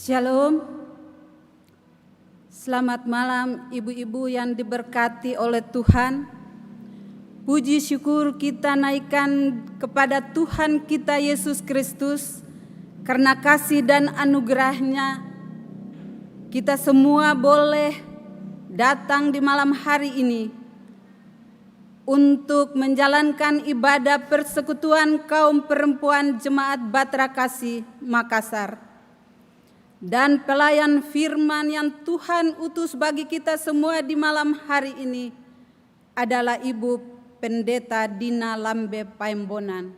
Shalom. Selamat malam ibu-ibu yang diberkati oleh Tuhan. Puji syukur kita naikkan kepada Tuhan kita Yesus Kristus. Karena kasih dan anugerahnya kita semua boleh datang di malam hari ini untuk menjalankan ibadah persekutuan kaum perempuan Jemaat Batra Kasih Makassar. Dan pelayan firman yang Tuhan utus bagi kita semua di malam hari ini adalah Ibu Pendeta Dina Lambe Paembonan.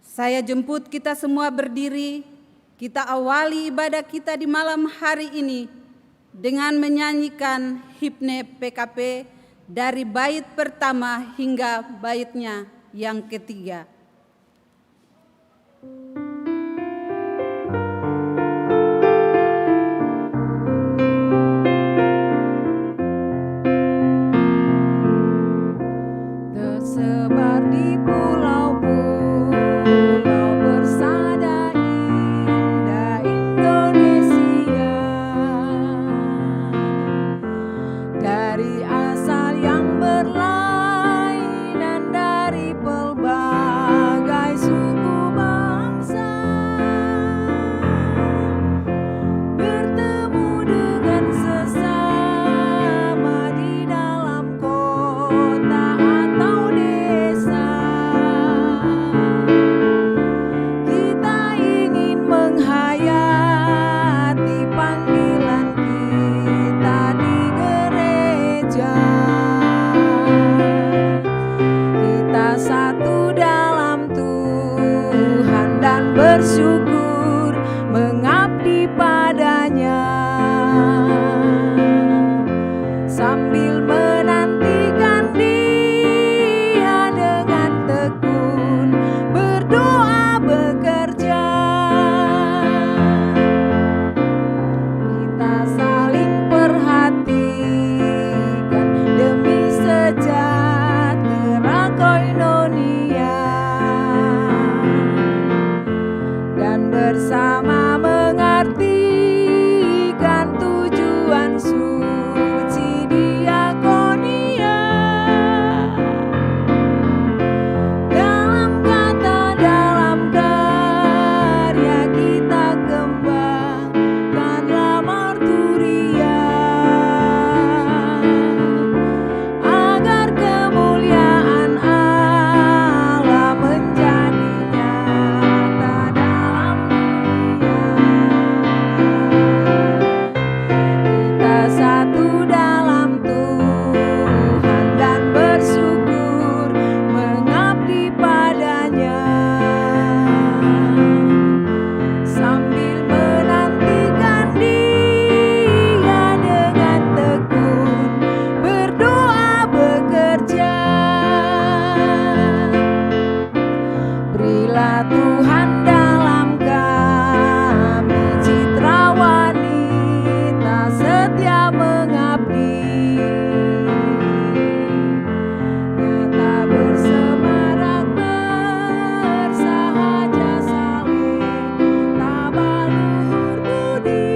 Saya jemput kita semua berdiri, kita awali ibadah kita di malam hari ini dengan menyanyikan himne PKP dari bait pertama hingga baitnya yang ketiga. Tersebar di pulau-pulau bersada indah Indonesia, dari asal yang berlainan dari pelbagai suku bangsa, bertemu dengan sesama di dalam kota atau desa. Kita ingin menghayati panggilan kita di gereja. Kita satu dalam Tuhan dan bersyukur mengabdi padanya, sambil menantikan Dia dengan tekun berdoa bekerja. Kita saling perhatikan demi sejahtera koinonia, dan bersama mengartikan tujuan suci diakonia. Dalam kata, dalam karya kita kembangkanlah marturia, agar kemuliaan Allah menjadi nyata dalam dunia. Kita satu dalam Tuhan dan bersyukur mengabdi padanya, sambil menantikan Dia dengan tekun berdoa bekerja. Berilah Tuhan dalam kami citra wanita setia mengabdi, nyata bersemarak bersahaja saling tabaluhur budi.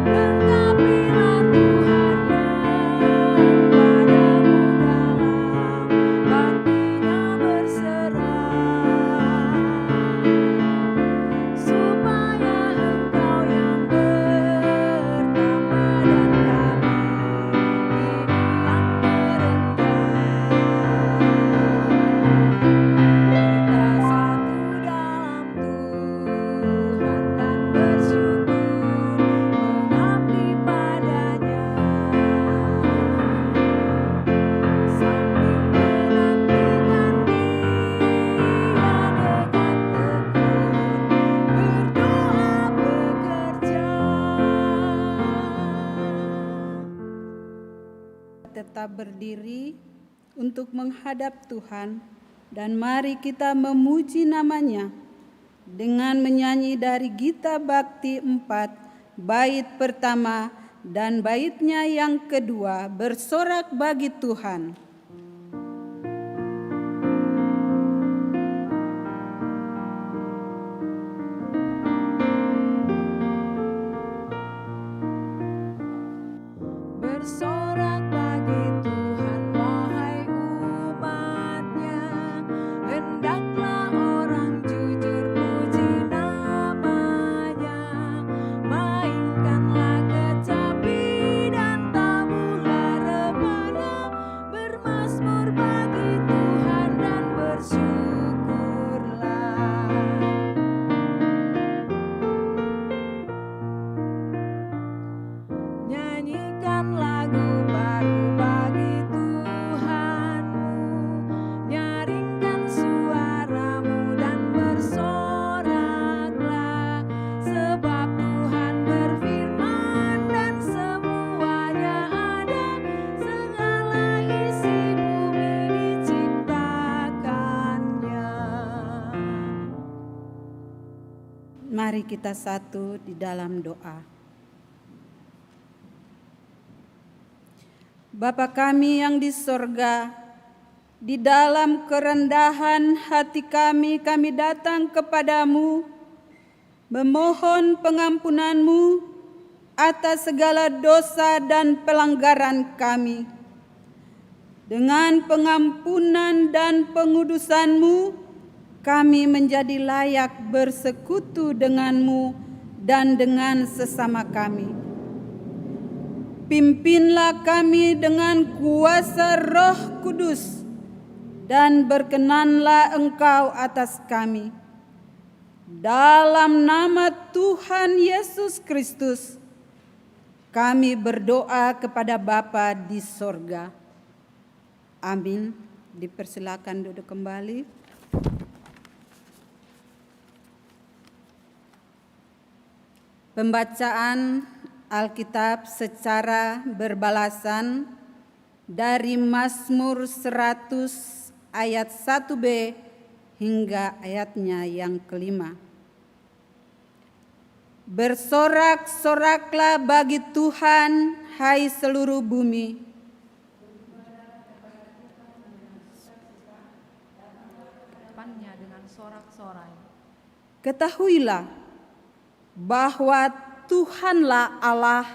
Lengkapilah Tuhan yang padamu dalam baktinya berserah, supaya Engkau yang bertambah dan kami ini yang merendah. Kita satu dalam Tuhan dan bersyukur mengabdi padanya, sambil menantikan Dia dengan tekun berdoa bekerja. Tetap berdiri untuk menghadap Tuhan, dan mari kita memuji namanya dengan menyanyi dari Gita Bakti 4 bait pertama dan baitnya yang kedua, bersorak bagi Tuhan. Mari kita satu di dalam doa. Bapa kami yang di sorga, di dalam kerendahan hati kami datang kepadamu, memohon pengampunan-Mu atas segala dosa dan pelanggaran kami. Dengan pengampunan dan pengudusan-Mu, kami menjadi layak bersekutu dengan-Mu dan dengan sesama kami. Pimpinlah kami dengan kuasa Roh Kudus, dan berkenanlah Engkau atas kami. Dalam nama Tuhan Yesus Kristus, kami berdoa kepada Bapa di sorga. Amin. Dipersilakan duduk kembali. Pembacaan Alkitab secara berbalasan dari Mazmur 100 ayat 1b hingga ayatnya yang kelima. Bersorak-soraklah bagi Tuhan, hai seluruh bumi. Depannya dengan sorak-sorai. Ketahuilah bahwa Tuhanlah Allah.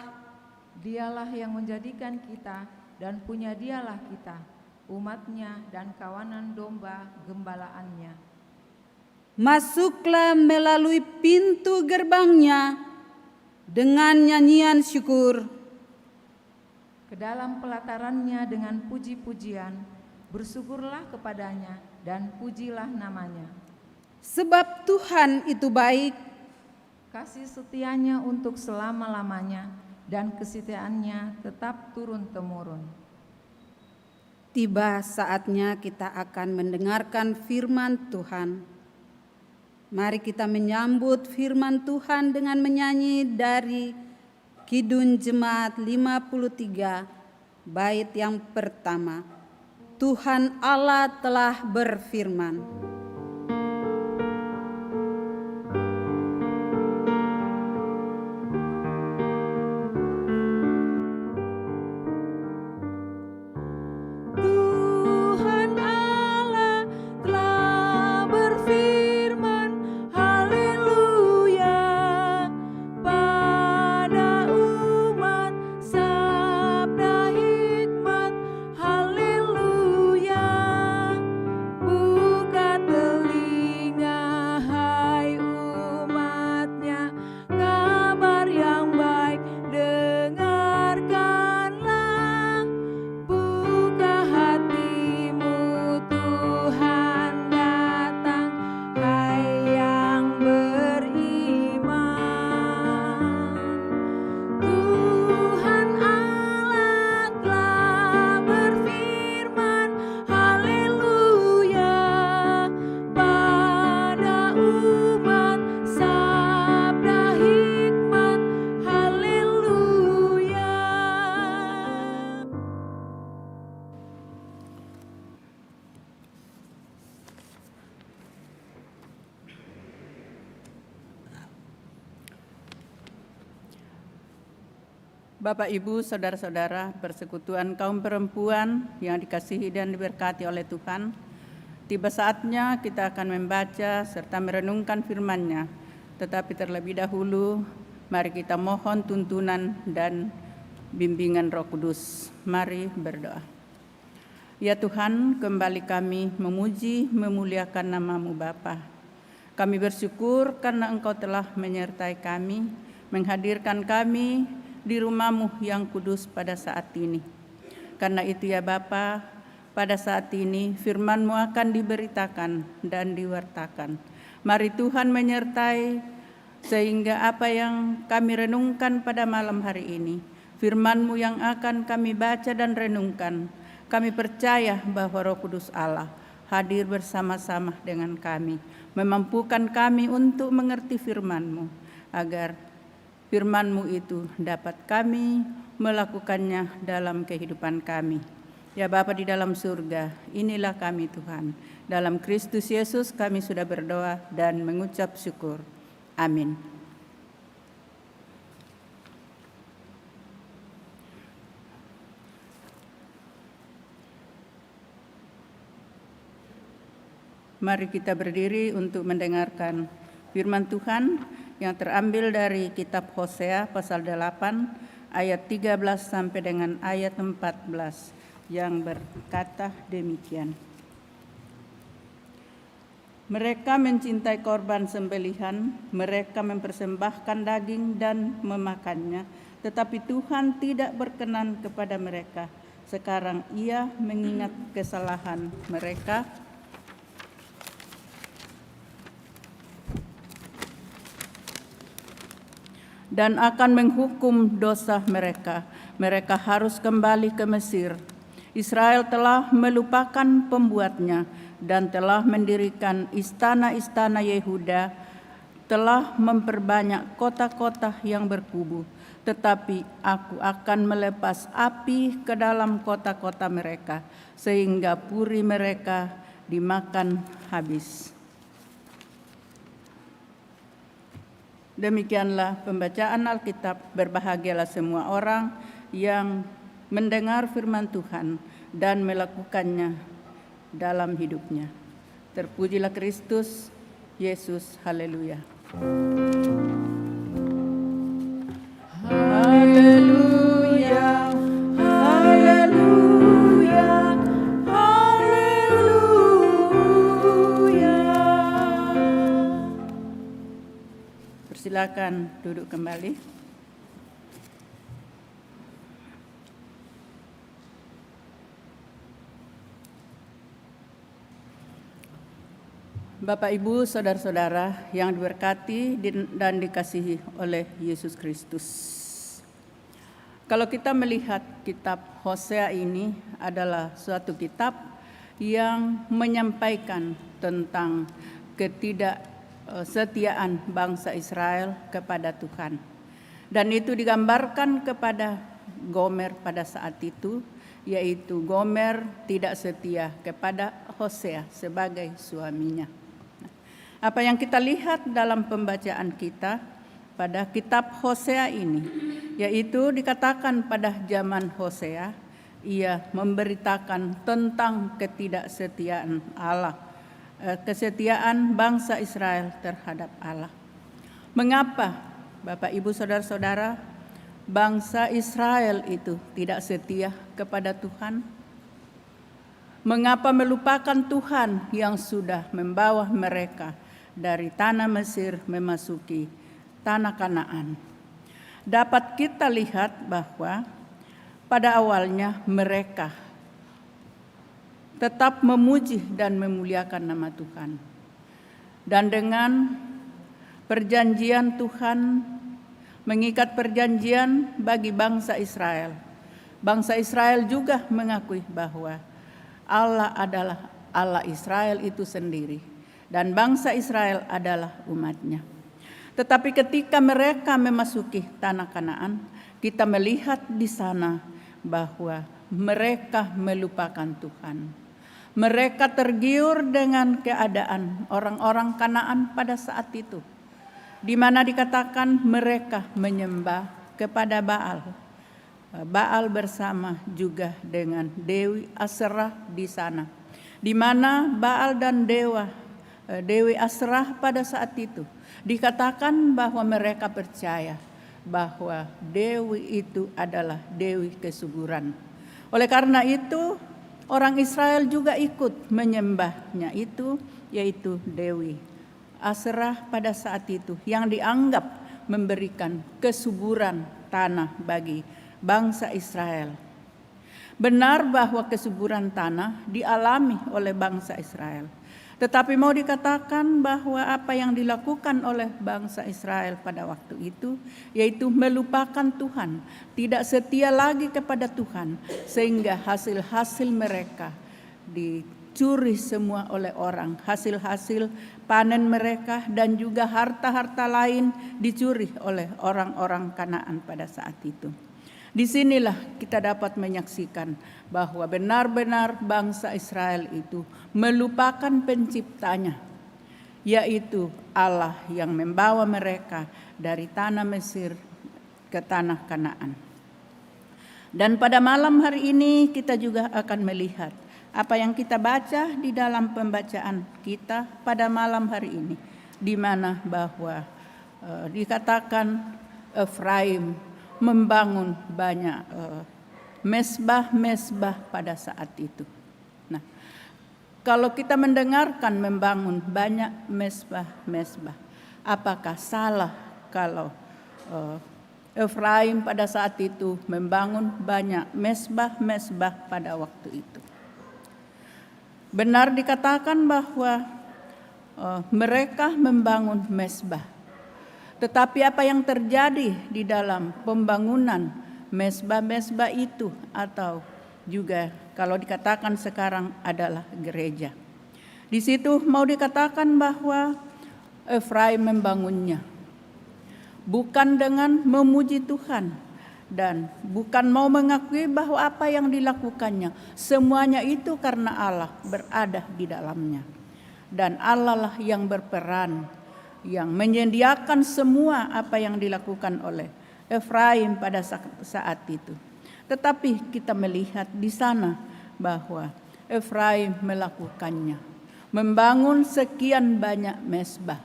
Dialah yang menjadikan kita dan punya dialah kita, umatnya dan kawanan domba gembalaannya. Masuklah melalui pintu gerbangnya dengan nyanyian syukur. Ke dalam pelatarannya dengan puji-pujian, bersyukurlah kepadanya dan pujilah namanya. Sebab Tuhan itu baik, Kasih setianya untuk selama-lamanya, dan kesetiaannya tetap turun-temurun. tiba saatnya kita akan mendengarkan firman Tuhan. Mari kita menyambut firman Tuhan dengan menyanyi dari Kidung Jemaat 53, bait yang pertama. Tuhan Allah telah berfirman. Tuhan Allah telah berfirman, haleluya, pada umat sabda hikmat, haleluya. Buka telinga hai umatnya, kabar yang baik dengarkanlah. Buka hatimu, Tuhan datang, hai yang beriman. Tuhan Allah telah berfirman, haleluya, pada umat sabda hikmat, haleluya. Bapak, Ibu, Saudara-saudara, persekutuan kaum perempuan yang dikasihi dan diberkati oleh Tuhan, tiba saatnya kita akan membaca serta merenungkan firman-Nya. Tetapi terlebih dahulu, mari kita mohon tuntunan dan bimbingan Roh Kudus. Mari berdoa. Ya Tuhan, kembali kami memuji, memuliakan nama-Mu Bapa. Kami bersyukur karena Engkau telah menyertai kami, menghadirkan kami di rumah-Mu yang kudus pada saat ini. Karena itu ya Bapa, pada saat ini firman-Mu akan diberitakan dan diwartakan. Mari Tuhan menyertai sehingga apa yang kami renungkan pada malam hari ini, firman-Mu yang akan kami baca dan renungkan, kami percaya bahwa Roh Kudus Allah hadir bersama-sama dengan kami, memampukan kami untuk mengerti firman-Mu, agar firman-Mu itu dapat kami melakukannya dalam kehidupan kami. Ya Bapa di dalam surga, inilah kami Tuhan. Dalam Kristus Yesus kami sudah berdoa dan mengucap syukur. Amin. Mari kita berdiri untuk mendengarkan firman Tuhan yang terambil dari kitab Hosea pasal 8 ayat 13 sampai dengan ayat 14 yang berkata demikian. Mereka mencintai korban sembelihan, mereka mempersembahkan daging dan memakannya, tetapi Tuhan tidak berkenan kepada mereka. Sekarang Ia mengingat kesalahan mereka dan akan menghukum dosa mereka. Mereka harus kembali ke Mesir. Israel telah melupakan pembuatnya dan telah mendirikan istana-istana Yehuda, telah memperbanyak kota-kota yang berkubu. Tetapi aku akan melepas api ke dalam kota-kota mereka, sehingga puri mereka dimakan habis. Demikianlah pembacaan Alkitab. Berbahagialah semua orang yang mendengar firman Tuhan dan melakukannya dalam hidupnya. Terpujilah Kristus Yesus, haleluya. Haleluya, haleluya, haleluya. Persilakan duduk kembali. Bapak, Ibu, saudara-saudara yang diberkati dan dikasihi oleh Yesus Kristus. Kalau kita melihat kitab Hosea ini adalah suatu kitab yang menyampaikan tentang ketidaksetiaan bangsa Israel kepada Tuhan. Dan itu digambarkan kepada Gomer pada saat itu, yaitu Gomer tidak setia kepada Hosea sebagai suaminya. Apa yang kita lihat dalam pembacaan kita pada kitab Hosea ini, yaitu dikatakan pada zaman Hosea, ia memberitakan tentang ketidaksetiaan Allah, kesetiaan bangsa Israel terhadap Allah. Mengapa, Bapak, Ibu, saudara-saudara, bangsa Israel itu tidak setia kepada Tuhan? Mengapa melupakan Tuhan yang sudah membawa mereka dari tanah Mesir memasuki tanah Kanaan? Dapat kita lihat bahwa pada awalnya mereka tetap memuji dan memuliakan nama Tuhan. Dan dengan perjanjian Tuhan, mengikat perjanjian bagi bangsa Israel. Bangsa Israel juga mengakui bahwa Allah adalah Allah Israel itu sendiri, dan bangsa Israel adalah umatnya. Tetapi ketika mereka memasuki tanah Kanaan, kita melihat di sana bahwa mereka melupakan Tuhan. Mereka tergiur dengan keadaan orang-orang Kanaan pada saat itu, di mana dikatakan mereka menyembah kepada Baal. Baal bersama juga dengan Dewi Aserah di sana, di mana Baal dan Dewi Aserah pada saat itu dikatakan bahwa mereka percaya bahwa Dewi itu adalah Dewi kesuburan. Oleh karena itu orang Israel juga ikut menyembahnya itu, yaitu Dewi Aserah pada saat itu, yang dianggap memberikan kesuburan tanah bagi bangsa Israel. Benar bahwa kesuburan tanah dialami oleh bangsa Israel. Tetapi mau dikatakan bahwa apa yang dilakukan oleh bangsa Israel pada waktu itu, yaitu melupakan Tuhan, tidak setia lagi kepada Tuhan, sehingga hasil-hasil mereka dicuri semua oleh orang. Hasil-hasil panen mereka dan juga harta-harta lain dicuri oleh orang-orang Kanaan pada saat itu. Disinilah kita dapat menyaksikan bahwa benar-benar bangsa Israel itu melupakan penciptanya, yaitu Allah yang membawa mereka dari tanah Mesir ke tanah Kanaan. Dan pada malam hari ini kita juga akan melihat apa yang kita baca di dalam pembacaan kita pada malam hari ini, di mana bahwa dikatakan Efraim membangun banyak mesbah-mesbah pada saat itu. Nah, kalau kita mendengarkan membangun banyak mesbah-mesbah, apakah salah kalau Efraim pada saat itu membangun banyak mesbah-mesbah pada waktu itu? Benar dikatakan bahwa mereka membangun mesbah. Tetapi apa yang terjadi di dalam pembangunan mesbah-mesbah itu, atau juga kalau dikatakan sekarang adalah gereja. Di situ mau dikatakan bahwa Efraim membangunnya bukan dengan memuji Tuhan dan bukan mau mengakui bahwa apa yang dilakukannya semuanya itu karena Allah berada di dalamnya. Dan Allah lah yang berperan, yang menyediakan semua apa yang dilakukan oleh Efraim pada saat itu. Tetapi kita melihat di sana bahwa Efraim melakukannya, membangun sekian banyak mesbah.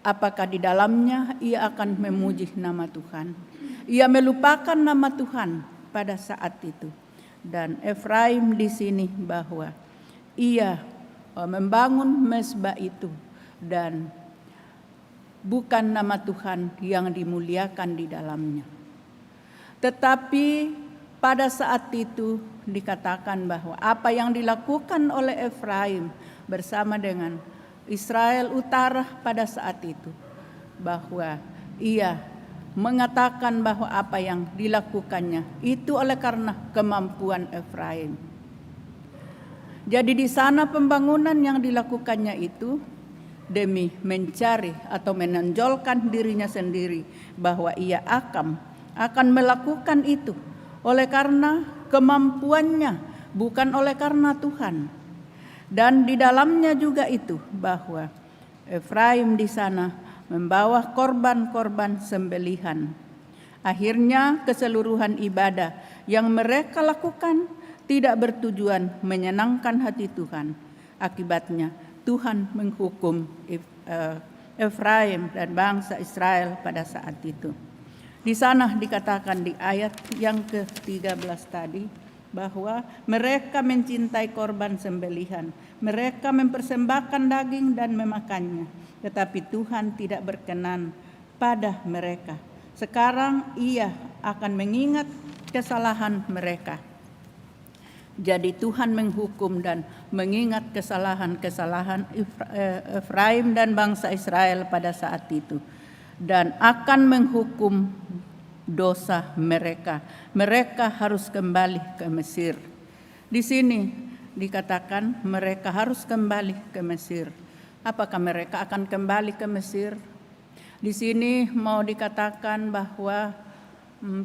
Apakah di dalamnya ia akan memuji nama Tuhan? Ia melupakan nama Tuhan pada saat itu. Dan Efraim di sini bahwa ia membangun mesbah itu dan bukan nama Tuhan yang dimuliakan di dalamnya. Tetapi pada saat itu dikatakan bahwa apa yang dilakukan oleh Efraim bersama dengan Israel Utara pada saat itu, bahwa ia mengatakan bahwa apa yang dilakukannya itu oleh karena kemampuan Efraim. Jadi di sana pembangunan yang dilakukannya itu demi mencari atau menonjolkan dirinya sendiri bahwa ia akan melakukan itu oleh karena kemampuannya, bukan oleh karena Tuhan. Dan di dalamnya juga itu bahwa Efraim di sana membawa korban-korban sembelihan. Akhirnya keseluruhan ibadah yang mereka lakukan tidak bertujuan menyenangkan hati Tuhan. Akibatnya Tuhan menghukum Efraim dan bangsa Israel pada saat itu. Di sana dikatakan di ayat yang ke-13 tadi bahwa mereka mencintai korban sembelihan, mereka mempersembahkan daging dan memakannya, tetapi Tuhan tidak berkenan pada mereka. Sekarang ia akan mengingat kesalahan mereka. Jadi Tuhan menghukum dan mengingat kesalahan-kesalahan Efraim dan bangsa Israel pada saat itu, dan akan menghukum dosa mereka. Mereka harus kembali ke Mesir. Di sini dikatakan mereka harus kembali ke Mesir. Apakah mereka akan kembali ke Mesir? Di sini mau dikatakan bahwa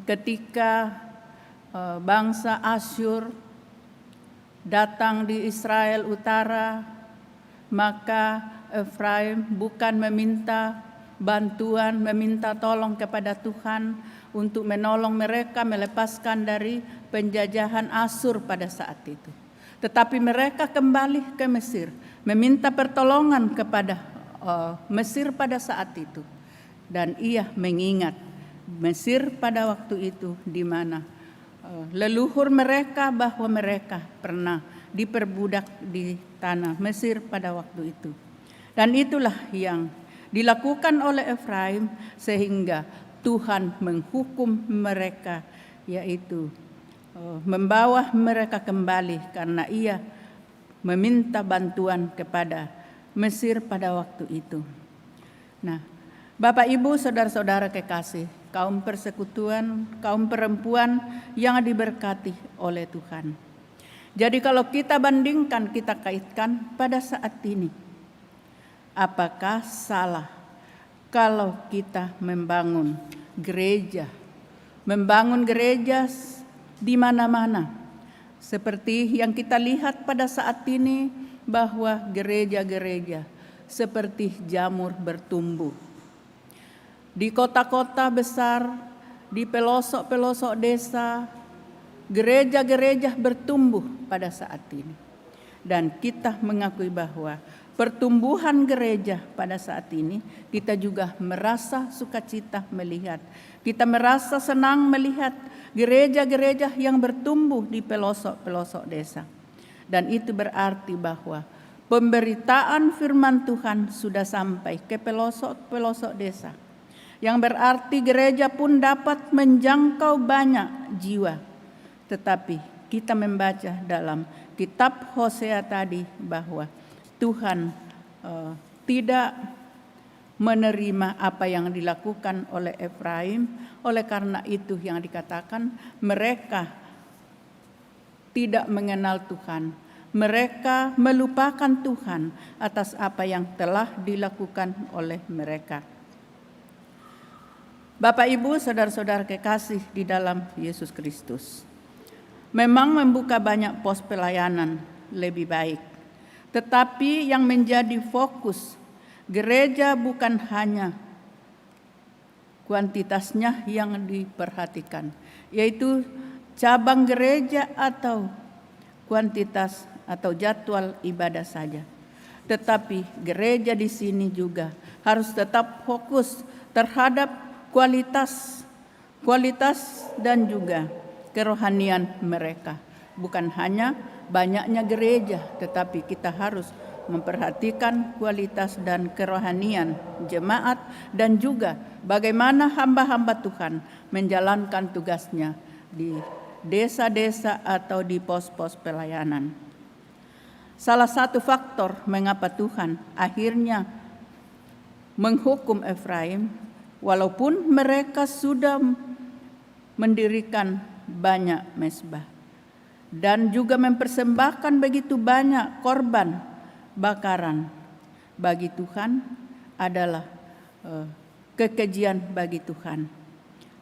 ketika bangsa Asyur datang di Israel Utara, maka Efraim bukan meminta bantuan, meminta tolong kepada Tuhan untuk menolong mereka melepaskan dari penjajahan Asyur pada saat itu. Tetapi mereka kembali ke Mesir, meminta pertolongan kepada Mesir pada saat itu. Dan ia mengingat Mesir pada waktu itu, di mana leluhur mereka bahwa mereka pernah diperbudak di tanah Mesir pada waktu itu. Dan itulah yang dilakukan oleh Efraim sehingga Tuhan menghukum mereka, yaitu membawa mereka kembali karena ia meminta bantuan kepada Mesir pada waktu itu. Nah, Bapak Ibu, saudara-saudara kekasih, kaum persekutuan, kaum perempuan yang diberkati oleh Tuhan. Jadi kalau kita bandingkan, kita kaitkan pada saat ini, apakah salah kalau kita membangun gereja di mana-mana, seperti yang kita lihat pada saat ini, bahwa gereja-gereja seperti jamur bertumbuh di kota-kota besar, di pelosok-pelosok desa, gereja-gereja bertumbuh pada saat ini. Dan kita mengakui bahwa pertumbuhan gereja pada saat ini, kita juga merasa sukacita melihat. Kita merasa senang melihat gereja-gereja yang bertumbuh di pelosok-pelosok desa. Dan itu berarti bahwa pemberitaan firman Tuhan sudah sampai ke pelosok-pelosok desa. Yang berarti gereja pun dapat menjangkau banyak jiwa. Tetapi kita membaca dalam kitab Hosea tadi bahwa Tuhan tidak menerima apa yang dilakukan oleh Efraim. Oleh karena itu yang dikatakan mereka tidak mengenal Tuhan. Mereka melupakan Tuhan atas apa yang telah dilakukan oleh mereka. Bapak, Ibu, saudara-saudara kekasih di dalam Yesus Kristus, memang membuka banyak pos pelayanan lebih baik. Tetapi yang menjadi fokus gereja bukan hanya kuantitasnya yang diperhatikan, yaitu cabang gereja atau kuantitas atau jadwal ibadah saja. Tetapi gereja di sini juga harus tetap fokus terhadap kualitas dan juga kerohanian mereka. Bukan hanya banyaknya gereja, tetapi kita harus memperhatikan kualitas dan kerohanian jemaat dan juga bagaimana hamba-hamba Tuhan menjalankan tugasnya di desa-desa atau di pos-pos pelayanan. Salah satu faktor mengapa Tuhan akhirnya menghukum Efraim, walaupun mereka sudah mendirikan banyak mezbah dan juga mempersembahkan begitu banyak korban bakaran, bagi Tuhan adalah kekejian bagi Tuhan.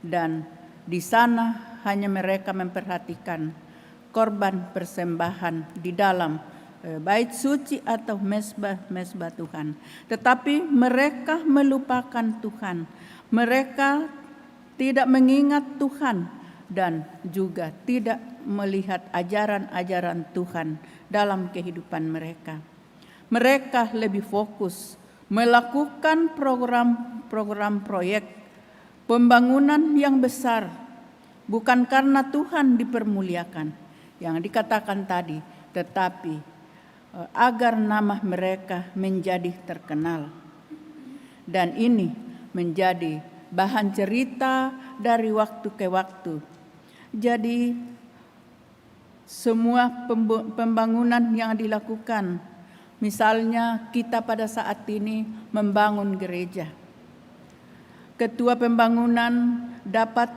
Dan di sana hanya mereka memperhatikan korban persembahan di dalam bait suci atau mezbah Tuhan. Tetapi mereka melupakan Tuhan. Mereka tidak mengingat Tuhan dan juga tidak melihat ajaran-ajaran Tuhan dalam kehidupan mereka. Mereka lebih fokus melakukan program proyek pembangunan yang besar, bukan karena Tuhan dipermuliakan, yang dikatakan tadi, tetapi agar nama mereka menjadi terkenal. Dan ini menjadi bahan cerita dari waktu ke waktu. Jadi semua pembangunan yang dilakukan, misalnya kita pada saat ini membangun gereja, ketua pembangunan dapat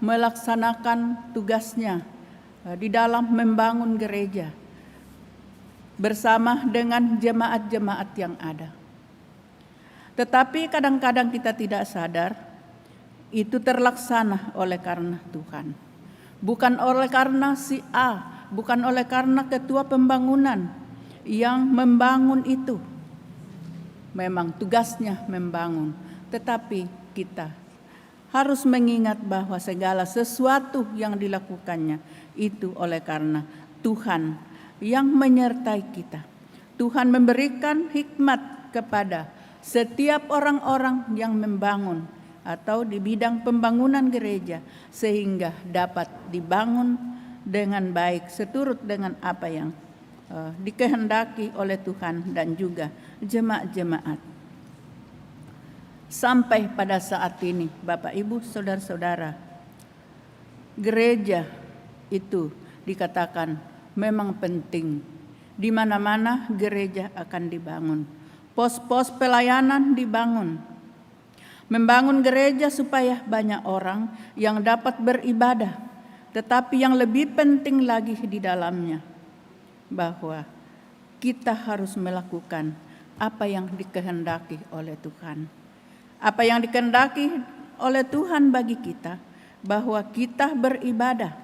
melaksanakan tugasnya di dalam membangun gereja bersama dengan jemaat-jemaat yang ada. Tetapi kadang-kadang kita tidak sadar itu terlaksana oleh karena Tuhan. Bukan oleh karena si A, bukan oleh karena ketua pembangunan yang membangun itu. Memang tugasnya membangun, tetapi kita harus mengingat bahwa segala sesuatu yang dilakukannya itu oleh karena Tuhan yang menyertai kita. Tuhan memberikan hikmat kepada setiap orang-orang yang membangun atau di bidang pembangunan gereja sehingga dapat dibangun dengan baik seturut dengan apa yang dikehendaki oleh Tuhan dan juga jemaat-jemaat. Sampai pada saat ini, Bapak, Ibu, saudara-saudara, gereja itu dikatakan memang penting. Di mana-mana gereja akan dibangun. Pos-pos pelayanan dibangun. Membangun gereja supaya banyak orang yang dapat beribadah. Tetapi yang lebih penting lagi di dalamnya, bahwa kita harus melakukan apa yang dikehendaki oleh Tuhan. Apa yang dikehendaki oleh Tuhan bagi kita, bahwa kita beribadah.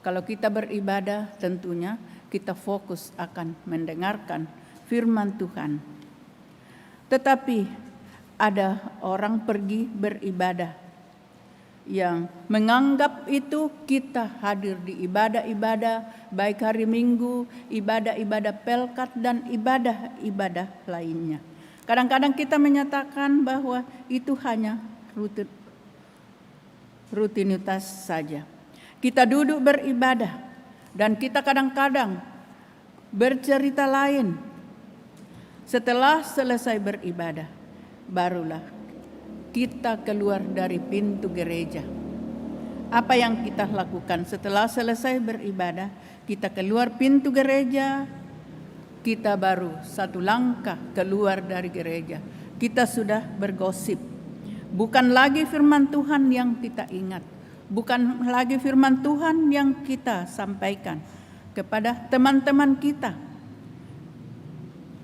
Kalau kita beribadah tentunya kita fokus akan mendengarkan firman Tuhan. Tetapi ada orang pergi beribadah yang menganggap itu kita hadir di ibadah-ibadah, baik hari Minggu, ibadah-ibadah pelkat, dan ibadah-ibadah lainnya. Kadang-kadang kita menyatakan bahwa itu hanya rutinitas saja. Kita duduk beribadah dan kita kadang-kadang bercerita lain. Setelah selesai beribadah, barulah kita keluar dari pintu gereja. Apa yang kita lakukan setelah selesai beribadah? Kita keluar pintu gereja, kita baru satu langkah keluar dari gereja. Kita sudah bergosip. Bukan lagi firman Tuhan yang kita ingat. Bukan lagi firman Tuhan yang kita sampaikan kepada teman-teman kita.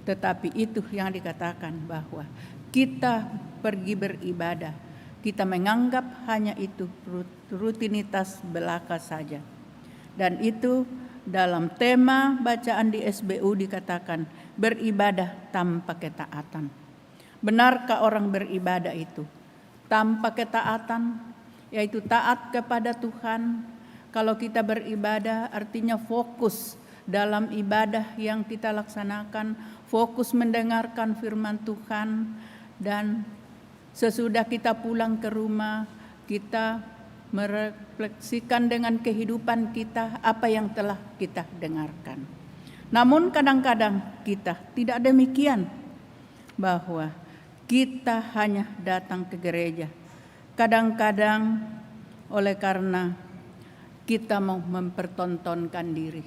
Tetapi itu yang dikatakan bahwa kita pergi beribadah. Kita menganggap hanya itu rutinitas belaka saja. Dan itu dalam tema bacaan di SBU dikatakan beribadah tanpa ketaatan. Benarkah orang beribadah itu tanpa ketaatan, yaitu taat kepada Tuhan? Kalau kita beribadah artinya fokus dalam ibadah yang kita laksanakan, fokus mendengarkan firman Tuhan, dan sesudah kita pulang ke rumah, kita merefleksikan dengan kehidupan kita apa yang telah kita dengarkan. Namun kadang-kadang kita tidak demikian, bahwa kita hanya datang ke gereja. Kadang-kadang oleh karena kita mau mempertontonkan diri.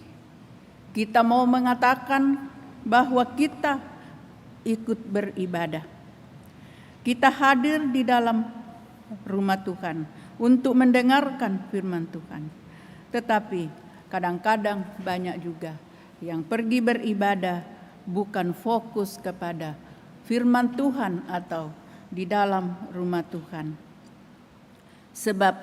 Kita mau mengatakan bahwa kita ikut beribadah. Kita hadir di dalam rumah Tuhan untuk mendengarkan firman Tuhan. Tetapi kadang-kadang banyak juga yang pergi beribadah bukan fokus kepada firman Tuhan atau di dalam rumah Tuhan. Sebab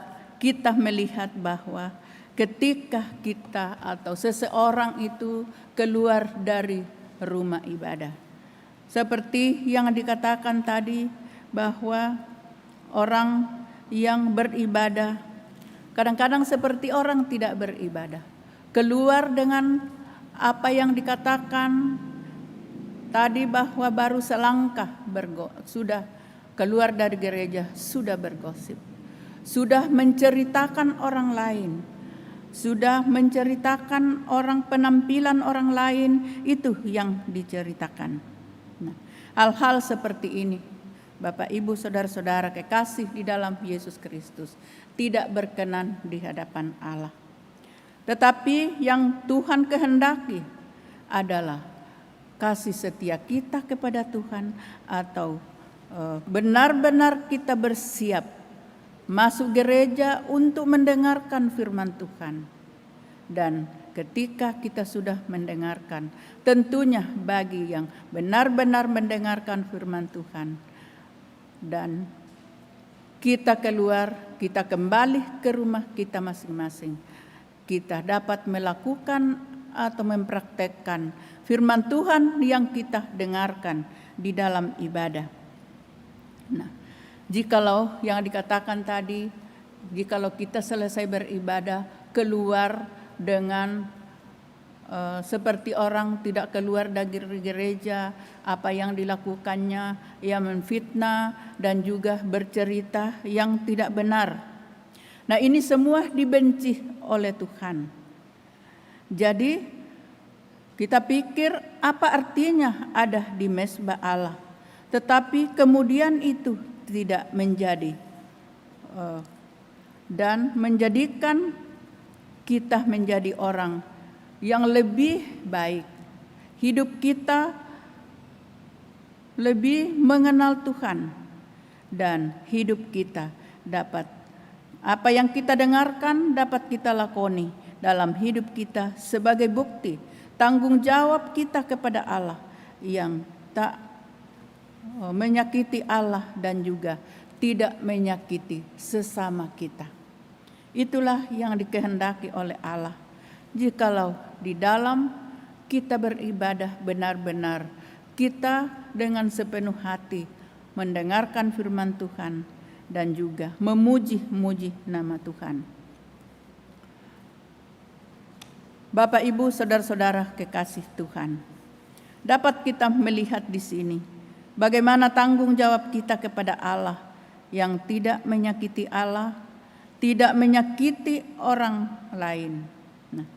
kita melihat bahwa ketika kita atau seseorang itu keluar dari rumah ibadah, seperti yang dikatakan tadi, bahwa orang yang beribadah kadang-kadang seperti orang tidak beribadah, keluar dengan apa yang dikatakan tadi, bahwa baru selangkah sudah keluar dari gereja, sudah bergosip, sudah menceritakan orang lain, sudah menceritakan penampilan orang lain, itu yang diceritakan. Nah, hal-hal seperti ini, Bapak, Ibu, saudara-saudara kekasih di dalam Yesus Kristus, tidak berkenan di hadapan Allah. Tetapi yang Tuhan kehendaki adalah kasih setia kita kepada Tuhan, atau benar-benar kita bersiap masuk gereja untuk mendengarkan firman Tuhan. Dan ketika kita sudah mendengarkan, tentunya bagi yang benar-benar mendengarkan firman Tuhan, dan kita keluar, kita kembali ke rumah kita masing-masing, kita dapat melakukan atau mempraktekkan firman Tuhan yang kita dengarkan di dalam ibadah. Nah, jikalau yang dikatakan tadi, jikalau kita selesai beribadah keluar dengan seperti orang tidak keluar dari gereja, apa yang dilakukannya, ia menfitnah dan juga bercerita yang tidak benar. Nah, ini semua dibenci oleh Tuhan. Jadi kita pikir apa artinya ada di mezbah Allah, tetapi kemudian itu tidak menjadi dan menjadikan kita menjadi orang yang lebih baik. Hidup kita lebih mengenal Tuhan, dan hidup kita dapat, apa yang kita dengarkan dapat kita lakoni dalam hidup kita sebagai bukti tanggung jawab kita kepada Allah yang tak menyakiti Allah dan juga tidak menyakiti sesama kita. Itulah yang dikehendaki oleh Allah. Jikalau di dalam kita beribadah benar-benar, kita dengan sepenuh hati mendengarkan firman Tuhan, dan juga memuji-muji nama Tuhan. Bapak, Ibu, saudara-saudara kekasih Tuhan, dapat kita melihat di sini bagaimana tanggung jawab kita kepada Allah yang tidak menyakiti Allah, tidak menyakiti orang lain. Nah,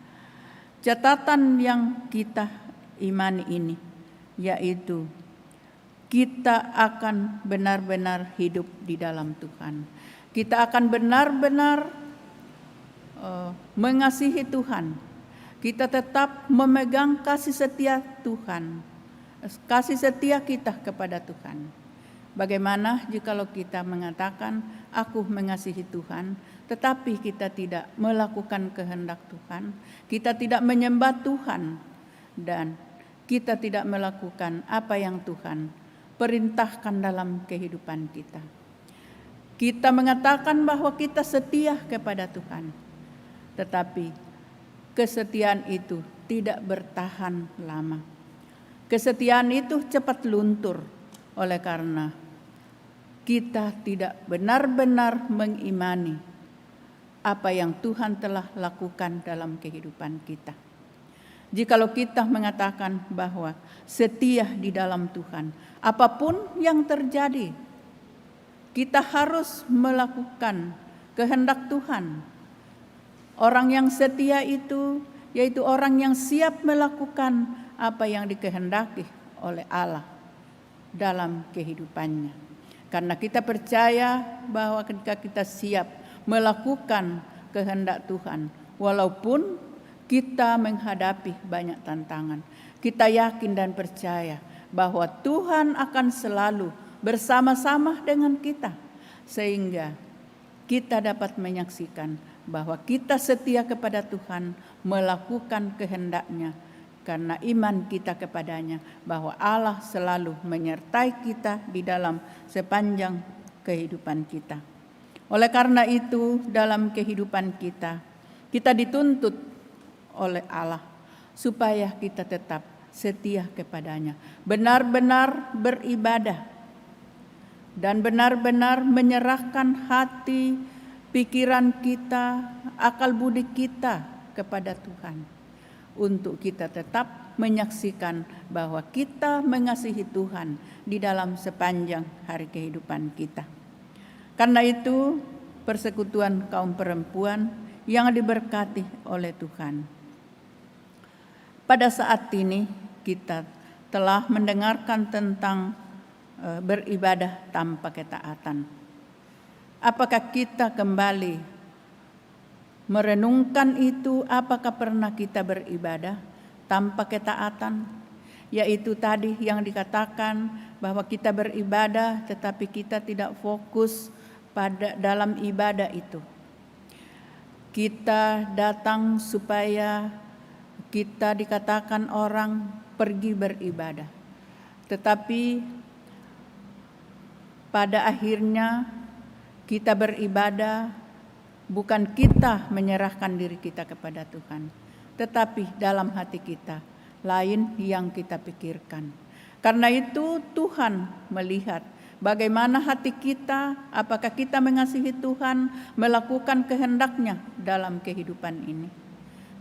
catatan yang kita imani ini yaitu kita akan benar-benar hidup di dalam Tuhan. Kita akan benar-benar mengasihi Tuhan. Kita tetap memegang kasih setia Tuhan, kasih setia kita kepada Tuhan. Bagaimana jikalau kita mengatakan, aku mengasihi Tuhan, tetapi kita tidak melakukan kehendak Tuhan, kita tidak menyembah Tuhan, dan kita tidak melakukan apa yang Tuhan perintahkan dalam kehidupan kita. Kita mengatakan bahwa kita setia kepada Tuhan, tetapi kesetiaan itu tidak bertahan lama. Kesetiaan itu cepat luntur oleh karena kita tidak benar-benar mengimani apa yang Tuhan telah lakukan dalam kehidupan kita. Jikalau kita mengatakan bahwa setia di dalam Tuhan, apapun yang terjadi, kita harus melakukan kehendak Tuhan. Orang yang setia itu yaitu orang yang siap melakukan apa yang dikehendaki oleh Allah dalam kehidupannya. Karena kita percaya bahwa ketika kita siap melakukan kehendak Tuhan, walaupun kita menghadapi banyak tantangan, kita yakin dan percaya bahwa Tuhan akan selalu bersama-sama dengan kita, sehingga kita dapat menyaksikan bahwa kita setia kepada Tuhan, melakukan kehendak-Nya, karena iman kita kepadanya, bahwa Allah selalu menyertai kita di dalam sepanjang kehidupan kita. Oleh karena itu, dalam kehidupan kita, kita dituntut oleh Allah supaya kita tetap setia kepadanya, benar-benar beribadah, dan benar-benar menyerahkan hati, pikiran kita, akal budi kita kepada Tuhan, untuk kita tetap menyaksikan bahwa kita mengasihi Tuhan di dalam sepanjang hari kehidupan kita. Karena itu, persekutuan kaum perempuan yang diberkati oleh Tuhan, pada saat ini kita telah mendengarkan tentang beribadah tanpa ketaatan. Apakah kita kembali merenungkan itu? Apakah pernah kita beribadah tanpa ketaatan? Yaitu tadi yang dikatakan bahwa kita beribadah tetapi kita tidak fokus pada dalam ibadah itu. Kita datang supaya kita dikatakan orang pergi beribadah, tetapi pada akhirnya kita beribadah bukan kita menyerahkan diri kita kepada Tuhan, tetapi dalam hati kita lain yang kita pikirkan. Karena itu Tuhan melihat bagaimana hati kita, apakah kita mengasihi Tuhan, melakukan kehendak-Nya dalam kehidupan ini.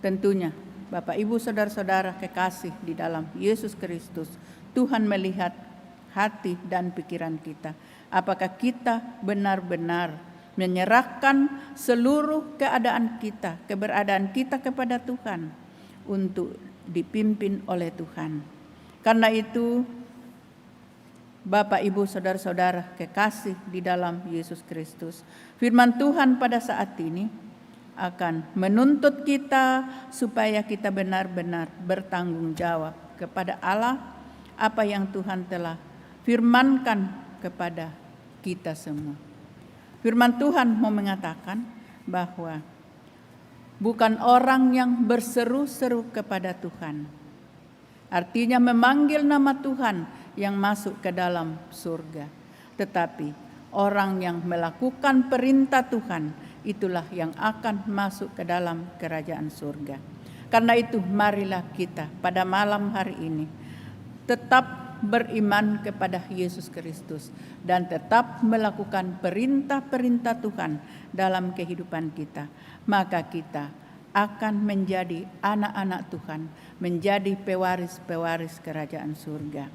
Tentunya Bapak, Ibu, saudara-saudara kekasih di dalam Yesus Kristus, Tuhan melihat hati dan pikiran kita. Apakah kita benar-benar menyerahkan seluruh keadaan kita, keberadaan kita kepada Tuhan untuk dipimpin oleh Tuhan. Karena itu, Bapak, Ibu, saudara-saudara kekasih di dalam Yesus Kristus, firman Tuhan pada saat ini akan menuntut kita supaya kita benar-benar bertanggung jawab kepada Allah apa yang Tuhan telah firmankan kepada kita semua. Firman Tuhan mau mengatakan bahwa bukan orang yang berseru-seru kepada Tuhan, artinya memanggil nama Tuhan, yang masuk ke dalam surga, tetapi orang yang melakukan perintah Tuhan, itulah yang akan masuk ke dalam kerajaan surga. Karena itu marilah kita pada malam hari ini tetap beriman kepada Yesus Kristus dan tetap melakukan perintah-perintah Tuhan dalam kehidupan kita, maka kita akan menjadi anak-anak Tuhan, menjadi pewaris-pewaris kerajaan surga.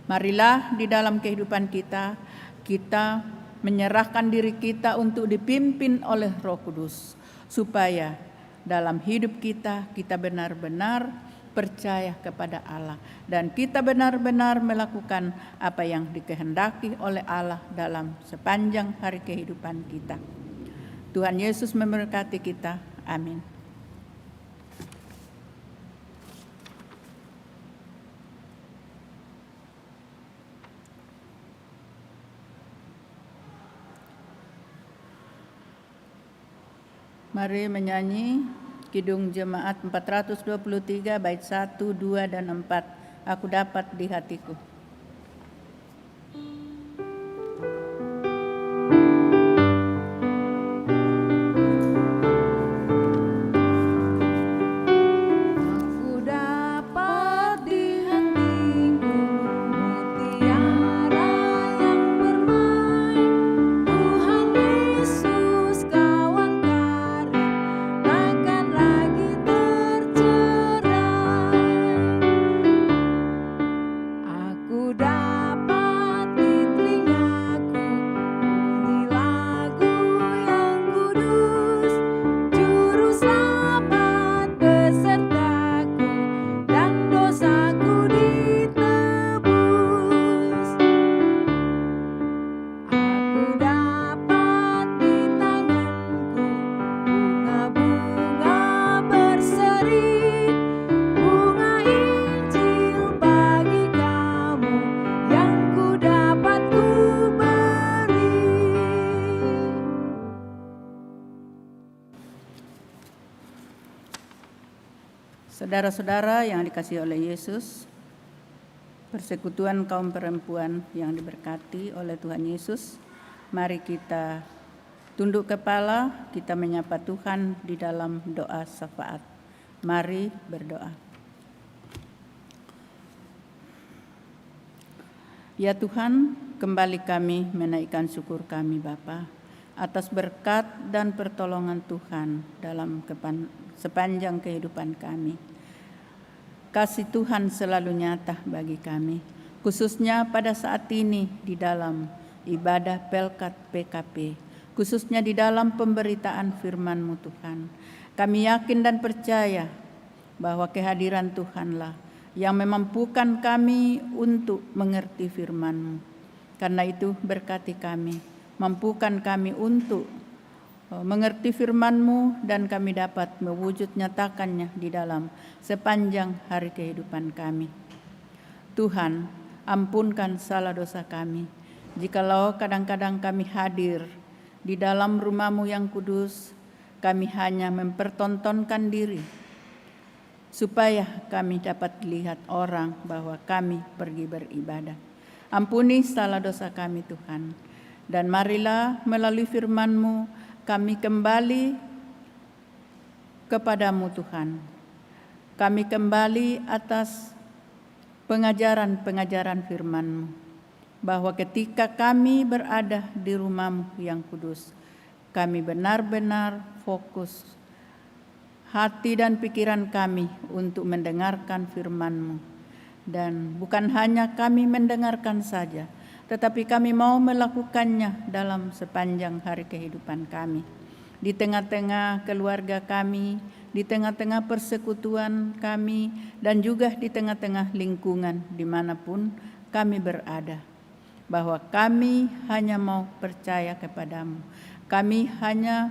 Marilah di dalam kehidupan kita menyerahkan diri kita untuk dipimpin oleh Roh Kudus, supaya dalam hidup kita benar-benar percaya kepada Allah dan kita benar-benar melakukan apa yang dikehendaki oleh Allah dalam sepanjang hari kehidupan kita. Tuhan Yesus memberkati kita. Amin. Mari menyanyi Kidung Jemaat 423 bait 1, 2, dan 4. Aku dapat di hatiku. Saudara-saudara yang dikasihi oleh Yesus, persekutuan kaum perempuan yang diberkati oleh Tuhan Yesus, mari kita tunduk kepala, kita menyapa Tuhan di dalam doa syafaat. Mari berdoa. Ya Tuhan, kembali kami menaikkan syukur kami Bapa atas berkat dan pertolongan Tuhan dalam sepanjang kehidupan kami. Kasih Tuhan selalu nyata bagi kami, khususnya pada saat ini di dalam ibadah Pelkat PKP, khususnya di dalam pemberitaan firman-Mu Tuhan. Kami yakin dan percaya bahwa kehadiran Tuhanlah yang memampukan kami untuk mengerti firman-Mu. Karena itu berkati kami, mampukan kami untuk mengerti firman-Mu dan kami dapat mewujud nyatakannya di dalam sepanjang hari kehidupan kami. Tuhan, ampunkan salah dosa kami. Jikalau kadang-kadang kami hadir di dalam rumah-Mu yang kudus, kami hanya mempertontonkan diri, supaya kami dapat dilihat orang bahwa kami pergi beribadah. Ampuni salah dosa kami Tuhan, dan marilah melalui firman-Mu kami kembali kepadamu Tuhan. Kami kembali atas pengajaran-pengajaran firman-Mu, bahwa ketika kami berada di rumah-Mu yang kudus, kami benar-benar fokus hati dan pikiran kami untuk mendengarkan firman-Mu. Dan bukan hanya kami mendengarkan saja, tetapi kami mau melakukannya dalam sepanjang hari kehidupan kami. Di tengah-tengah keluarga kami, di tengah-tengah persekutuan kami, dan juga di tengah-tengah lingkungan dimanapun kami berada. Bahwa kami hanya mau percaya kepadamu. Kami hanya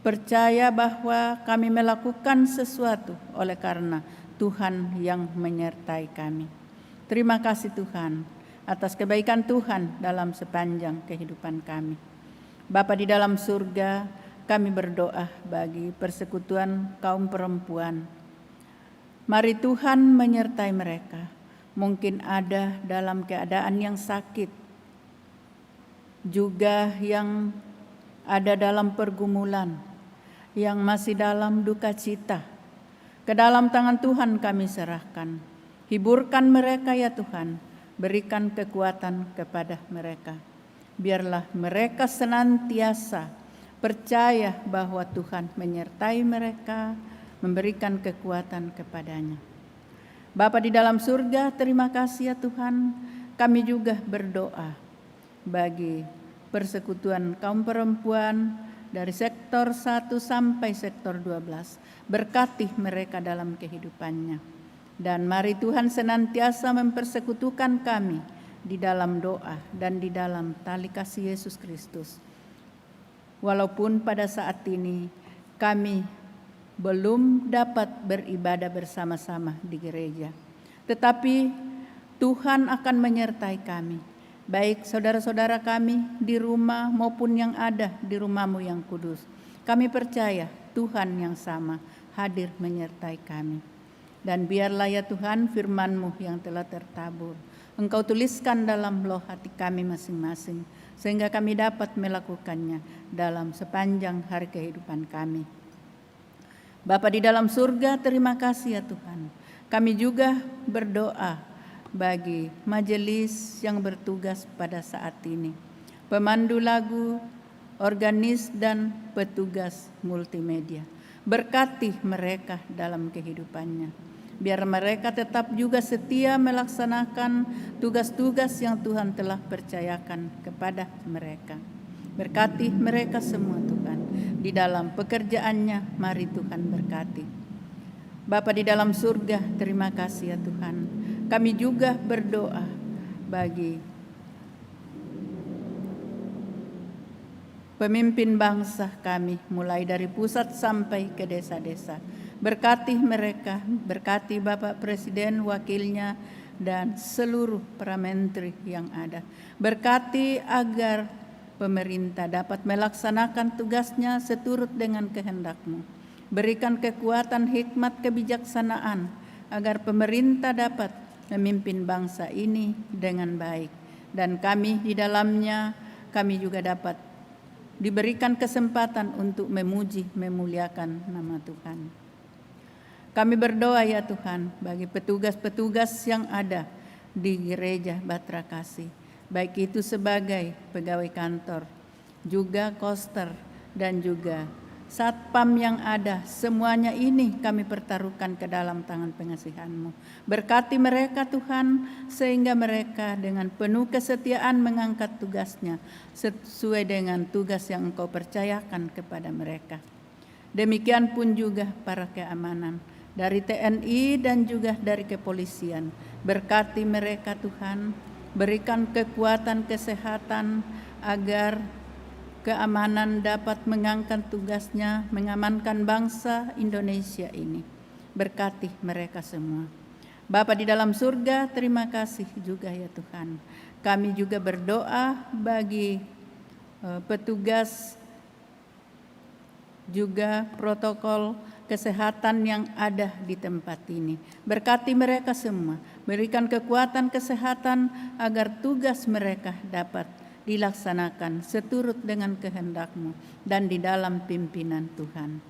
percaya bahwa kami melakukan sesuatu oleh karena Tuhan yang menyertai kami. Terima kasih Tuhan atas kebaikan Tuhan dalam sepanjang kehidupan kami. Bapa di dalam surga, kami berdoa bagi persekutuan kaum perempuan. Mari Tuhan menyertai mereka. Mungkin ada dalam keadaan yang sakit, juga yang ada dalam pergumulan, yang masih dalam duka cita. Ke dalam tangan Tuhan kami serahkan. Hiburkan mereka ya Tuhan, berikan kekuatan kepada mereka. Biarlah mereka senantiasa percaya bahwa Tuhan menyertai mereka, memberikan kekuatan kepadanya. Bapa di dalam surga, terima kasih ya Tuhan, kami juga berdoa bagi persekutuan kaum perempuan dari sektor 1 sampai sektor 12. Berkati mereka dalam kehidupannya. Dan mari Tuhan senantiasa mempersekutukan kami di dalam doa dan di dalam tali kasih Yesus Kristus. Walaupun pada saat ini kami belum dapat beribadah bersama-sama di gereja, tetapi Tuhan akan menyertai kami, baik saudara-saudara kami di rumah maupun yang ada di rumah-Mu yang kudus. Kami percaya Tuhan yang sama hadir menyertai kami. Dan biarlah ya Tuhan firman-Mu yang telah tertabur Engkau tuliskan dalam loh hati kami masing-masing, sehingga kami dapat melakukannya dalam sepanjang hari kehidupan kami. Bapa di dalam surga, terima kasih ya Tuhan. Kami juga berdoa bagi majelis yang bertugas pada saat ini, pemandu lagu, organis, dan petugas multimedia. Berkati mereka dalam kehidupannya. Biar mereka tetap juga setia melaksanakan tugas-tugas yang Tuhan telah percayakan kepada mereka. Berkati mereka semua Tuhan. Di dalam pekerjaannya, mari Tuhan berkati. Bapa di dalam surga, terima kasih ya Tuhan. Kami juga berdoa bagi pemimpin bangsa kami, mulai dari pusat sampai ke desa-desa. Berkati mereka, berkati Bapak Presiden, wakilnya, dan seluruh para menteri yang ada. Berkati agar pemerintah dapat melaksanakan tugasnya seturut dengan kehendak-Mu. Berikan kekuatan, hikmat, kebijaksanaan agar pemerintah dapat memimpin bangsa ini dengan baik. Dan kami di dalamnya, kami juga dapat diberikan kesempatan untuk memuji, memuliakan nama Tuhan. Kami berdoa ya Tuhan bagi petugas-petugas yang ada di gereja Batra Kasih, baik itu sebagai pegawai kantor, juga koster, dan juga satpam yang ada. Semuanya ini kami pertaruhkan ke dalam tangan pengasihan-Mu. Berkati mereka Tuhan, sehingga mereka dengan penuh kesetiaan mengangkat tugasnya sesuai dengan tugas yang Engkau percayakan kepada mereka. Demikian pun juga para keamanan dari TNI dan juga dari kepolisian. Berkati mereka Tuhan, berikan kekuatan kesehatan agar keamanan dapat mengangkat tugasnya, mengamankan bangsa Indonesia ini. Berkati mereka semua. Bapa di dalam surga, terima kasih juga ya Tuhan. Kami juga berdoa bagi petugas juga protokol kesehatan yang ada di tempat ini. Berkati mereka semua, berikan kekuatan kesehatan agar tugas mereka dapat dilaksanakan seturut dengan kehendak-Mu dan di dalam pimpinan Tuhan.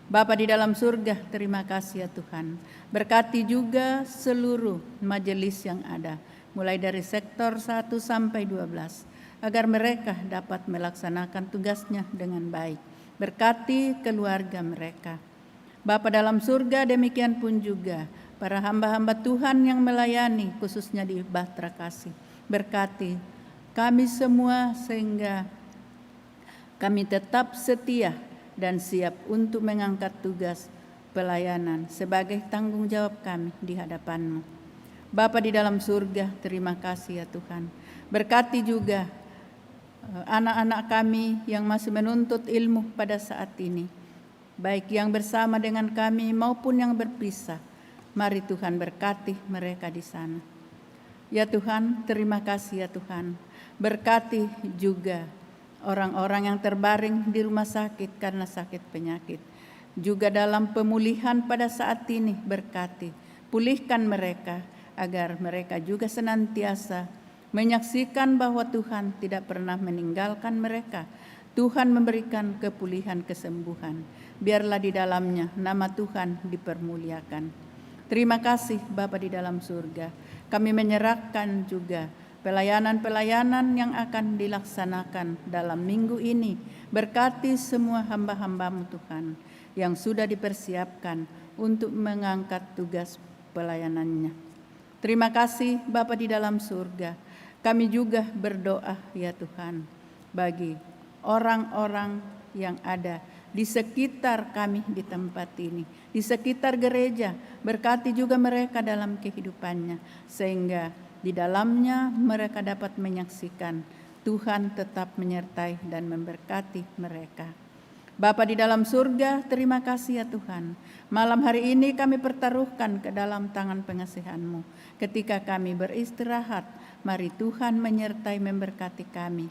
Bapa di dalam surga, terima kasih ya Tuhan. Berkati juga seluruh majelis yang ada, mulai dari sektor 1 sampai 12, agar mereka dapat melaksanakan tugasnya dengan baik. Berkati keluarga mereka. Bapa dalam surga, demikian pun juga para hamba-hamba Tuhan yang melayani khususnya di Batra Kasih. Berkati kami semua sehingga kami tetap setia dan siap untuk mengangkat tugas pelayanan sebagai tanggung jawab kami di hadapan-Mu. Bapa di dalam surga, terima kasih ya Tuhan. Berkati juga anak-anak kami yang masih menuntut ilmu pada saat ini, baik yang bersama dengan kami maupun yang berpisah. Mari Tuhan berkati mereka di sana. Ya Tuhan, terima kasih ya Tuhan. Berkati juga orang-orang yang terbaring di rumah sakit karena sakit penyakit. Juga dalam pemulihan pada saat ini berkati. Pulihkan mereka agar mereka juga senantiasa menyaksikan bahwa Tuhan tidak pernah meninggalkan mereka. Tuhan memberikan kepulihan, kesembuhan. Biarlah di dalamnya nama Tuhan dipermuliakan. Terima kasih Bapa di dalam surga. Kami menyerahkan juga pelayanan-pelayanan yang akan dilaksanakan dalam minggu ini. Berkati semua hamba-hamba-Mu Tuhan yang sudah dipersiapkan untuk mengangkat tugas pelayanannya. Terima kasih Bapa di dalam surga. Kami juga berdoa ya Tuhan bagi orang-orang yang ada di sekitar kami di tempat ini, di sekitar gereja. Berkati juga mereka dalam kehidupannya, sehingga di dalamnya mereka dapat menyaksikan Tuhan tetap menyertai dan memberkati mereka. Bapa di dalam surga, terima kasih ya Tuhan. Malam hari ini kami pertaruhkan ke dalam tangan pengasihan-Mu. Ketika kami beristirahat, mari Tuhan menyertai memberkati kami.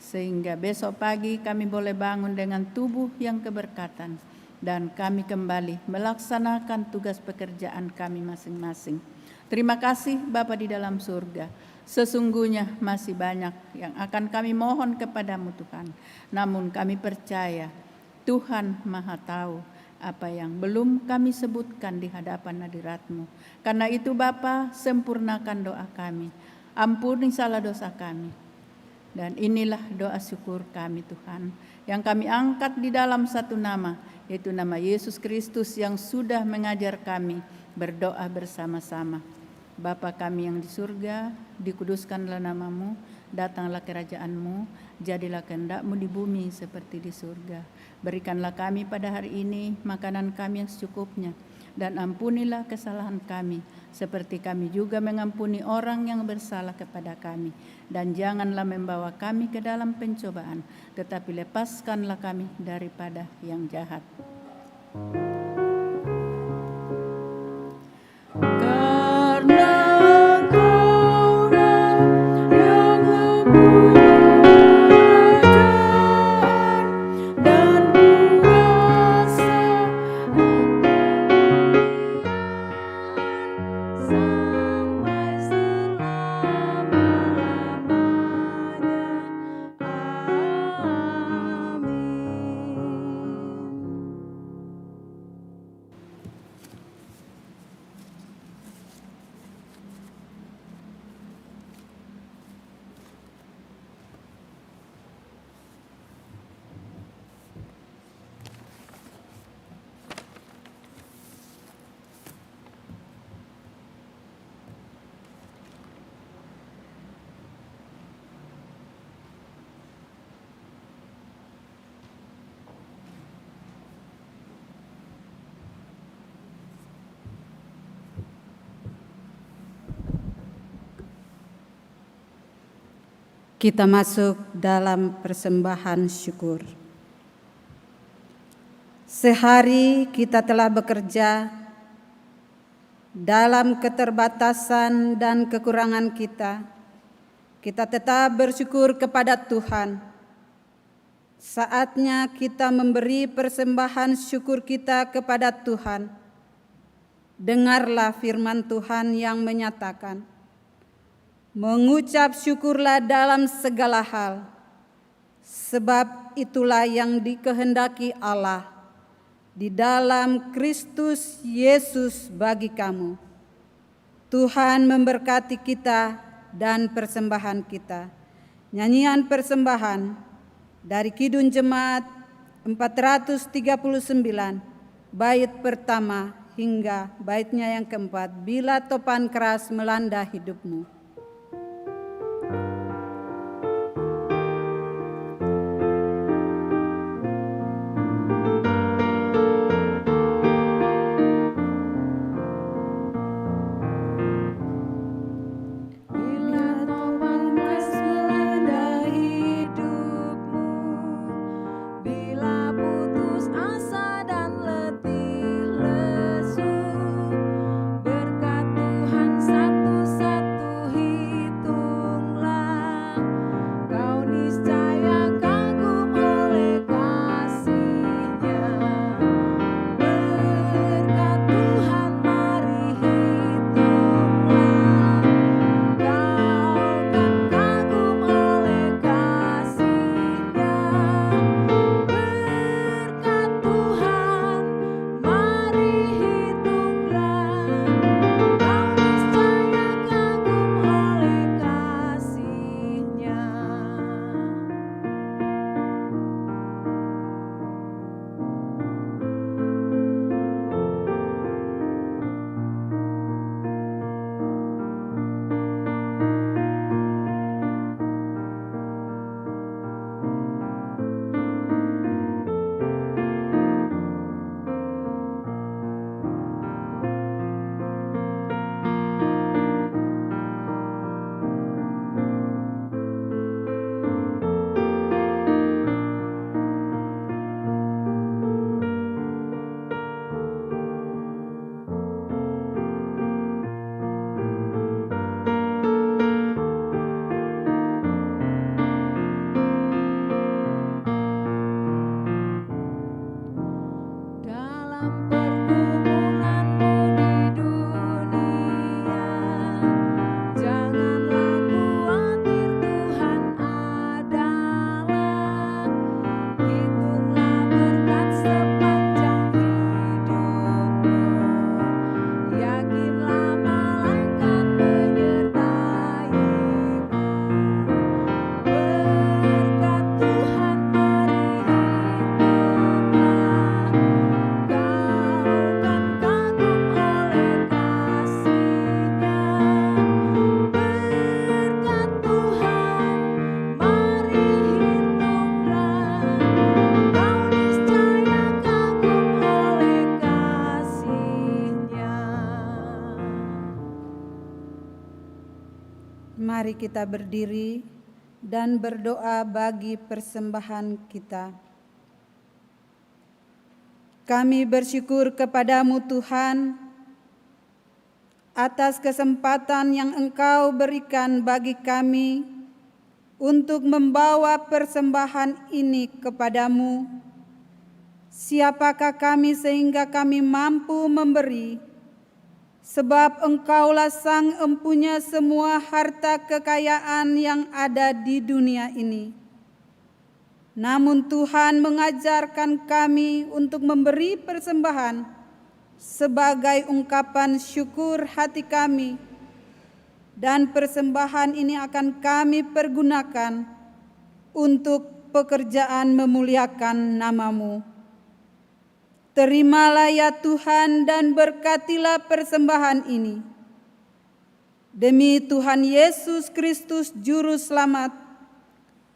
Sehingga besok pagi kami boleh bangun dengan tubuh yang keberkatan. Dan kami kembali melaksanakan tugas pekerjaan kami masing-masing. Terima kasih Bapa di dalam surga. Sesungguhnya masih banyak yang akan kami mohon kepadamu Tuhan. Namun kami percaya Tuhan Maha Tahu apa yang belum kami sebutkan di hadapan hadirat-Mu. Karena itu Bapa, sempurnakan doa kami. Ampuni salah dosa kami. Dan inilah doa syukur kami Tuhan, yang kami angkat di dalam satu nama, yaitu nama Yesus Kristus yang sudah mengajar kami berdoa bersama-sama. Bapa kami yang di surga, dikuduskanlah nama-Mu, datanglah kerajaan-Mu, jadilah kehendak-Mu di bumi seperti di surga. Berikanlah kami pada hari ini makanan kami yang secukupnya, dan ampunilah kesalahan kami, seperti kami juga mengampuni orang yang bersalah kepada kami. Dan janganlah membawa kami ke dalam pencobaan, tetapi lepaskanlah kami daripada yang jahat. Kita masuk dalam persembahan syukur. Sehari kita telah bekerja dalam keterbatasan dan kekurangan kita. Kita tetap bersyukur kepada Tuhan. Saatnya kita memberi persembahan syukur kita kepada Tuhan. Dengarlah firman Tuhan yang menyatakan, mengucap syukurlah dalam segala hal, sebab itulah yang dikehendaki Allah di dalam Kristus Yesus bagi kamu. Tuhan memberkati kita dan persembahan kita. Nyanyian persembahan dari Kidung Jemaat 439, bait pertama hingga baitnya yang keempat, bila topan keras melanda hidupmu. Berkat Tuhan satu-satu Mari kita berdiri dan berdoa bagi persembahan kita. Kami bersyukur kepadamu Tuhan atas kesempatan yang Engkau berikan bagi kami untuk membawa persembahan ini kepadamu. Siapakah kami sehingga kami mampu memberi? Sebab Engkaulah Sang Empunya semua harta kekayaan yang ada di dunia ini. Namun Tuhan mengajarkan kami untuk memberi persembahan sebagai ungkapan syukur hati kami. Dan persembahan ini akan kami pergunakan untuk pekerjaan memuliakan nama-Mu. Terimalah ya Tuhan dan berkatilah persembahan ini. Demi Tuhan Yesus Kristus Juru Selamat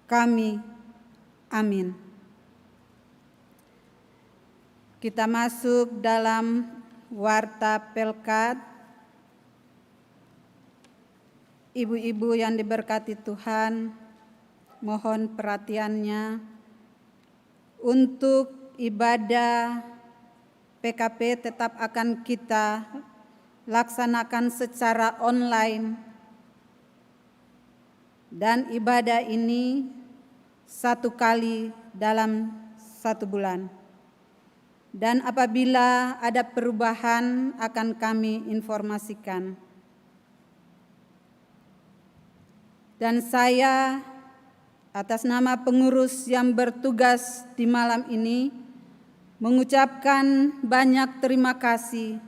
kami. Amin. Kita masuk dalam warta Pelkat. Ibu-ibu yang diberkati Tuhan, mohon perhatiannya untuk ibadah PKP tetap akan kita laksanakan secara online, dan ibadah ini 1 kali dalam 1 bulan. Dan apabila ada perubahan akan kami informasikan. Dan saya atas nama pengurus yang bertugas di malam ini mengucapkan banyak terima kasih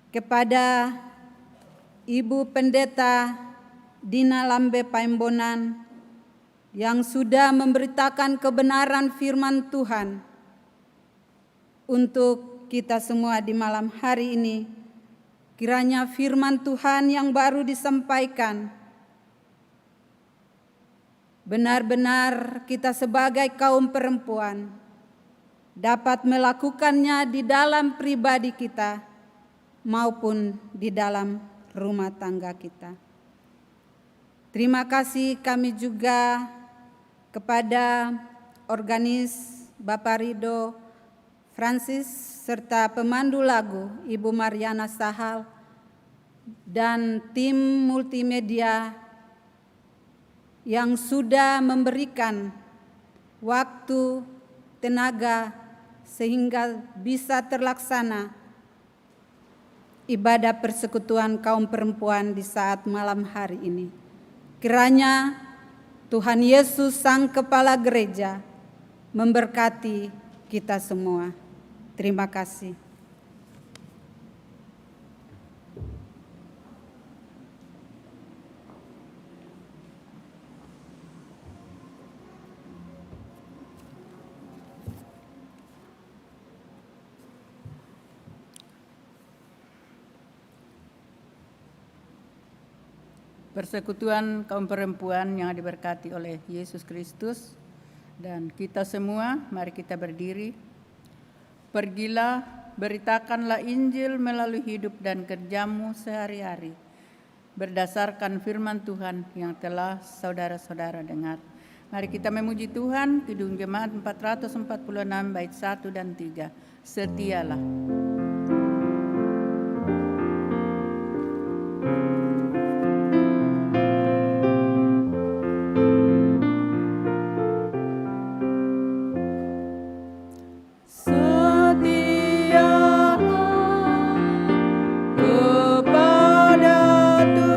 kepada Ibu Pendeta Dina Lambe Paimbonan yang sudah memberitakan kebenaran firman Tuhan untuk kita semua di malam hari ini. Kiranya firman Tuhan yang baru disampaikan benar-benar kita sebagai kaum perempuan dapat melakukannya di dalam pribadi kita maupun di dalam rumah tangga kita. Terima kasih kami juga kepada organis Bapak Rido Francis serta pemandu lagu Ibu Mariana Sahal dan tim multimedia yang sudah memberikan waktu, tenaga, sehingga bisa terlaksana ibadah persekutuan kaum perempuan di saat malam hari ini. Kiranya Tuhan Yesus Sang Kepala Gereja memberkati kita semua. Terima kasih. Persekutuan kaum perempuan yang diberkati oleh Yesus Kristus dan kita semua, mari kita berdiri. Pergilah, beritakanlah Injil melalui hidup dan kerjamu sehari-hari, berdasarkan firman Tuhan yang telah saudara-saudara dengar. Mari kita memuji Tuhan, Kidung Jemaat 446 bait 1 dan 3. Setialah. Sokongannya tentu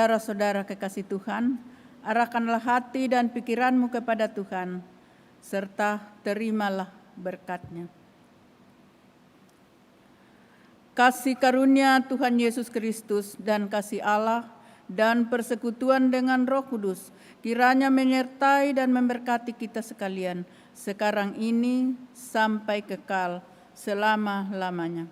saudara-saudara kekasih Tuhan, arahkanlah hati dan pikiranmu kepada Tuhan, serta terimalah berkat-Nya. Kasih karunia Tuhan Yesus Kristus dan kasih Allah dan persekutuan dengan Roh Kudus kiranya menyertai dan memberkati kita sekalian, sekarang ini sampai kekal selama-lamanya.